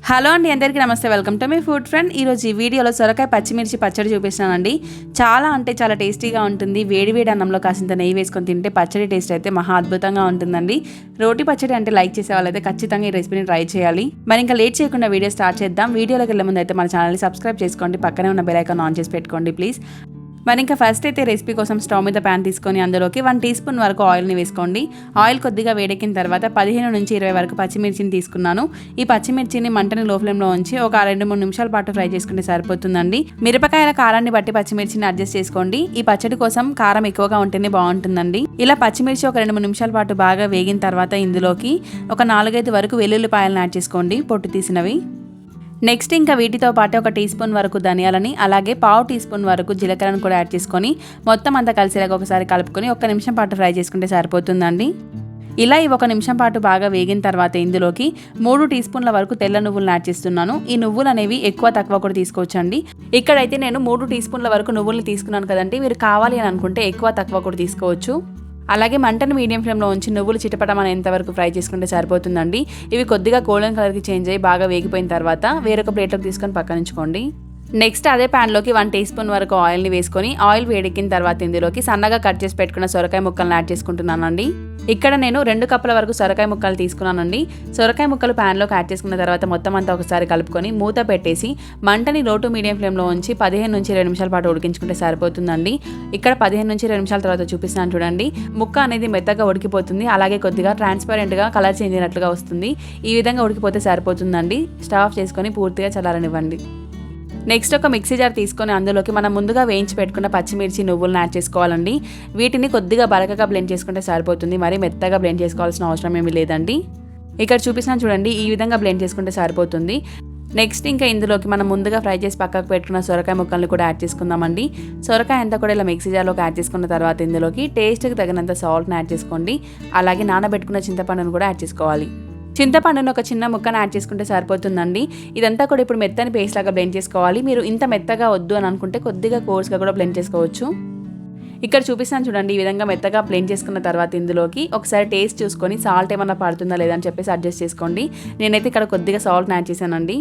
Hello అండి, అందరికీ నమస్తే. Welcome to my food friend. ఈరోజు ఈ వీడియోలో సొరకాయ పచ్చిమిర్చి పచ్చడి చూపిస్తున్నానండి. చాలా టేస్టీగా ఉంటుంది. వేడివేడి అన్నంలో కాసింత నెయ్యి వేసుకొని తింటే పచ్చడి టేస్ట్ అయితే మహా అద్భుతంగా ఉంటుందండి. రోటి పచ్చడి అంటే లైక్ చేసే వాళ్ళైతే ఖచ్చితంగా ఈ రెసిపీని ట్రై చేయాలి. మరి ఇంకా లేట్ చేయకుండా వీడియో స్టార్ట్ చేద్దాం. వీడియోలోకి వెళ్ళే ముందు అయితే మన ఛానల్ని సబ్స్క్రైబ్ చేసుకోండి, పక్కనే ఉన్న బెల్ ఐకాన్ ఆన్ చేసి పెట్టుకోండి ప్లీజ్. మరి ఇంకా ఫస్ట్ అయితే రెసిపీ కోసం స్టవ్ మీద ప్యాన్ తీసుకొని అందులోకి 1 టీ స్పూన్ వరకు ఆయిల్ని వేసుకోండి. ఆయిల్ కొద్దిగా వేడెక్కిన తర్వాత 15 నుంచి 20 వరకు పచ్చిమిర్చిని తీసుకున్నాను. ఈ పచ్చిమిర్చిని మంటని లో ఫ్లేమ్లో ఉంచి ఒక 2-3 నిమిషాల పాటు ఫ్రై చేసుకుంటే సరిపోతుందండి. మిరపకాయల కారాన్ని బట్టి పచ్చిమిర్చిని అడ్జస్ట్ చేసుకోండి. ఈ పచ్చడి కోసం కారం ఎక్కువగా ఉంటేనే బాగుంటుందండి. ఇలా పచ్చిమిర్చి ఒక 2-3 నిమిషాల పాటు బాగా వేగిన తర్వాత ఇందులోకి ఒక 4-5 వరకు వెల్లుల్లిపాయలను యాడ్ చేసుకోండి, పొట్టు తీసినవి. నెక్స్ట్ ఇంకా వీటితో పాటు 1 టీ స్పూన్ వరకు ధనియాలని, అలాగే 1/2 టీ స్పూన్ వరకు జీలకర్రను కూడా యాడ్ చేసుకొని మొత్తం అంతా కలిసేలాగా ఒకసారి కలుపుకొని 1 నిమిషం పాటు ఫ్రై చేసుకుంటే సరిపోతుందండి. ఇలా ఈ 1 నిమిషం పాటు బాగా వేగిన తర్వాత ఇందులోకి 3 టీ స్పూన్ల వరకు తెల్ల నువ్వులను యాడ్ చేస్తున్నాను. ఈ నువ్వులు అనేవి ఎక్కువ తక్కువ కూడా తీసుకోవచ్చండి. ఇక్కడైతే నేను 3 టీ స్పూన్ల వరకు నువ్వుల్ని తీసుకున్నాను కదండి. మీరు కావాలి అని అనుకుంటే ఎక్కువ తక్కువ కూడా తీసుకోవచ్చు. అలాగే మంటను మీడియం ఫ్లేమ్లో ఉంచి నువ్వులు చిటపటమనేంత వరకు ఫ్రై చేసుకుంటే సరిపోతుందండి. ఇవి కొద్దిగా గోల్డెన్ కలర్కి చేంజ్ అయ్యి బాగా వేగిపోయిన తర్వాత వేరొక ప్లేట్లోకి తీసుకొని పక్కన ఉంచుకోండి. నెక్స్ట్ అదే ప్యాన్లోకి 1 టీ స్పూన్ వరకు ఆయిల్ని వేసుకొని ఆయిల్ వేడెక్కిన తర్వాత ఇందులోకి సన్నగా కట్ చేసి పెట్టుకున్న సొరకాయ ముక్కలను యాడ్ చేసుకుంటున్నానండి. ఇక్కడ నేను 2 కప్పుల వరకు సొరకాయ ముక్కలు తీసుకున్నానండి. సొరకాయ ముక్కలు ప్యాన్లోకి యాడ్ చేసుకున్న తర్వాత మొత్తం అంతా ఒకసారి కలుపుకొని మూత పెట్టేసి మంటని లో టు మీడియం ఫ్లేమ్లో ఉంచి 15 నుంచి 20 నిమిషాల పాటు ఉడికించుకుంటే సరిపోతుందండి. ఇక్కడ 15 నుంచి 20 నిమిషాల తర్వాత చూపిస్తున్నాను చూడండి. ముక్క అనేది మెత్తగా ఉడికిపోతుంది, అలాగే కొద్దిగా ట్రాన్స్పరెంట్గా కలర్ చేంజ్ అయినట్లుగా వస్తుంది. ఈ విధంగా ఉడికిపోతే సరిపోతుందండి. స్టవ్ ఆఫ్ చేసుకొని పూర్తిగా చల్లారనివ్వండి. నెక్స్ట్ ఒక మిక్సీ జార్ తీసుకొని అందులోకి మనం ముందుగా వేయించి పెట్టుకున్న పచ్చిమిర్చి నువ్వులను యాడ్ చేసుకోవాలండి. వీటిని కొద్దిగా బరకగా బ్లెండ్ చేసుకుంటే సరిపోతుంది, మరి మెత్తగా బ్లెండ్ చేసుకోవాల్సిన అవసరం ఏమీ లేదండి. ఇక్కడ చూపిస్తున్నాను చూడండి, ఈ విధంగా బ్లెండ్ చేసుకుంటే సరిపోతుంది. నెక్స్ట్ ఇంకా ఇందులోకి మనం ముందుగా ఫ్రై చేసి పక్కకు పెట్టుకున్న సొరకాయ ముక్కల్ని కూడా యాడ్ చేసుకుందామండి. సొరకాయ అంతా కూడా ఇలా మిక్సీ జార్లోకి యాడ్ చేసుకున్న తర్వాత ఇందులోకి టేస్ట్కి తగినంత సాల్ట్ని యాడ్ చేసుకోండి. అలాగే నానబెట్టుకున్న చింతపండును కూడా యాడ్ చేసుకోవాలి. చింతపండును ఒక చిన్న ముక్కను యాడ్ చేసుకుంటే సరిపోతుందండి. ఇదంతా కూడా ఇప్పుడు మెత్తని పేస్ట్ లాగా బ్లెండ్ చేసుకోవాలి. మీరు ఇంత మెత్తగా వద్దు అని అనుకుంటే కొద్దిగా కోర్స్గా కూడా బ్లెండ్ చేసుకోవచ్చు. ఇక్కడ చూపిస్తాను చూడండి, ఈ విధంగా మెత్తగా బ్లెండ్ చేసుకున్న తర్వాత ఇందులోకి ఒకసారి టేస్ట్ చూసుకొని సాల్ట్ ఏమన్నా పడుతుందా లేదా అని చెప్పేసి అడ్జస్ట్ చేసుకోండి. నేనైతే ఇక్కడ కొద్దిగా సాల్ట్ని యాడ్ చేశానండి.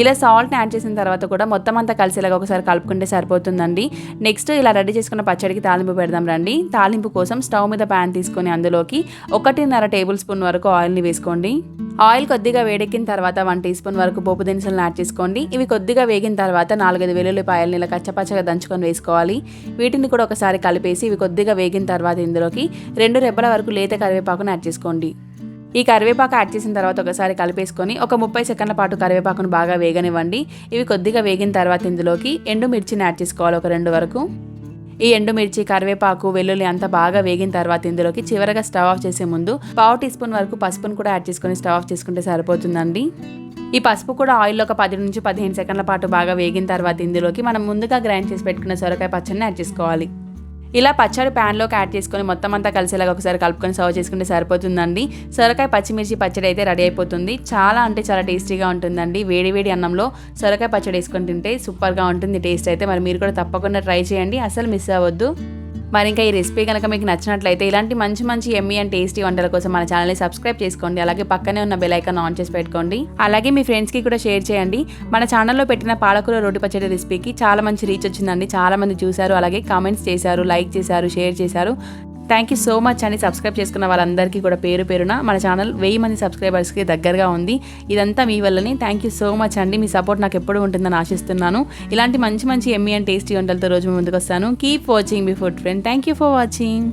ఇలా సాల్ట్ని యాడ్ చేసిన తర్వాత కూడా మొత్తం అంతా కలిసేలాగా ఒకసారి కలుపుకుంటే సరిపోతుందండి. నెక్స్ట్ ఇలా రెడీ చేసుకున్న పచ్చడికి తాలింపు పెడదాం రండి. తాలింపు కోసం స్టవ్ మీద ప్యాన్ తీసుకొని అందులోకి 1.5 టేబుల్ స్పూన్ వరకు ఆయిల్ని వేసుకోండి. ఆయిల్ కొద్దిగా వేడెక్కిన తర్వాత 1 టీ స్పూన్ వరకు పోపు దినుసులను యాడ్ చేసుకోండి. ఇవి కొద్దిగా వేగిన తర్వాత 4-5 వెల్లుల్లిపాయలని ఇలా కచ్చపచ్చగా దంచుకొని వేసుకోవాలి. వీటిని కూడా ఒకసారి కలిపేసి ఇవి కొద్దిగా వేగిన తర్వాత ఇందులోకి 2 రెబ్బల వరకు లేత కరివేపాకును యాడ్ చేసుకోండి. ఈ కరివేపాకు యాడ్ చేసిన తర్వాత ఒకసారి కలిపేసుకొని ఒక 30 సెకండ్ల పాటు కరివేపాకును బాగా వేగనివ్వండి. ఇవి కొద్దిగా వేగిన తర్వాత ఇందులోకి ఎండుమిర్చిని యాడ్ చేసుకోవాలి, ఒక 2 వరకు. ఈ ఎండుమిర్చి, కరివేపాకు, వెల్లుల్లి అంతా బాగా వేగిన తర్వాత ఇందులోకి చివరగా స్టవ్ ఆఫ్ చేసే ముందు 1/2 టీ స్పూన్ వరకు పసుపును కూడా యాడ్ చేసుకొని స్టవ్ ఆఫ్ చేసుకుంటే సరిపోతుందండి. ఈ పసుపు కూడా ఆయిల్లో ఒక 10 నుంచి 15 సెకండ్ల పాటు బాగా వేగిన తర్వాత ఇందులోకి మనం ముందుగా గ్రైండ్ చేసి పెట్టుకున్న సొరకాయ పచ్చడిని యాడ్ చేసుకోవాలి. ఇలా పచ్చడి ప్యాన్లోకి యాడ్ చేసుకొని మొత్తం అంతా కలిసేలాగా ఒకసారి కలుపుకొని సర్వ్ చేసుకుంటే సరిపోతుందండి. సొరకాయ పచ్చిమిర్చి పచ్చడి అయితే రెడీ అయిపోతుంది. చాలా టేస్టీగా ఉంటుందండి. వేడి అన్నంలో సొరకాయ పచ్చడి వేసుకొని తింటే సూపర్గా ఉంటుంది టేస్ట్ అయితే. మరి మీరు కూడా తప్పకుండా ట్రై చేయండి, అసలు మిస్ అవ్వద్దు. మరి ఇంకా ఈ రెసిపీ కనుక మీకు నచ్చినట్లయితే ఇలాంటి మంచి ఎమ్మీ అండ్ టేస్టీ వంటల కోసం మన ఛానల్ని సబ్స్క్రైబ్ చేసుకోండి. అలాగే పక్కనే ఉన్న బెల్ ఐకాన్ ఆన్ చేసి పెట్టుకోండి. అలాగే మీ ఫ్రెండ్స్కి కూడా షేర్ చేయండి. మన ఛానల్లో పెట్టిన పాలకూర రోటి పచ్చడి రెసిపీకి చాలా మంచి రీచ్ వచ్చిందండి. చాలా మంది చూశారు, అలాగే కామెంట్స్ చేశారు, లైక్ చేశారు, షేర్ చేశారు. థ్యాంక్ యూ సో మచ్ అని సబ్స్క్రైబ్ చేసుకున్న వాళ్ళందరికీ కూడా పేరు పేరున. మన ఛానల్ 1000 మంది సబ్స్క్రైబర్స్కి దగ్గరగా ఉంది. ఇదంతా మీ వల్లనే. థ్యాంక్ యూ సో మచ్ అండి. మీ సపోర్ట్ నాకు ఎప్పుడు ఉంటుందని ఆశిస్తున్నాను. ఇలాంటి మంచి ఎమ్మీ అండ్ టేస్టీ వంటలతో రోజు ముందుకు వస్తాను. Keep watching me food friend. Thank you for watching.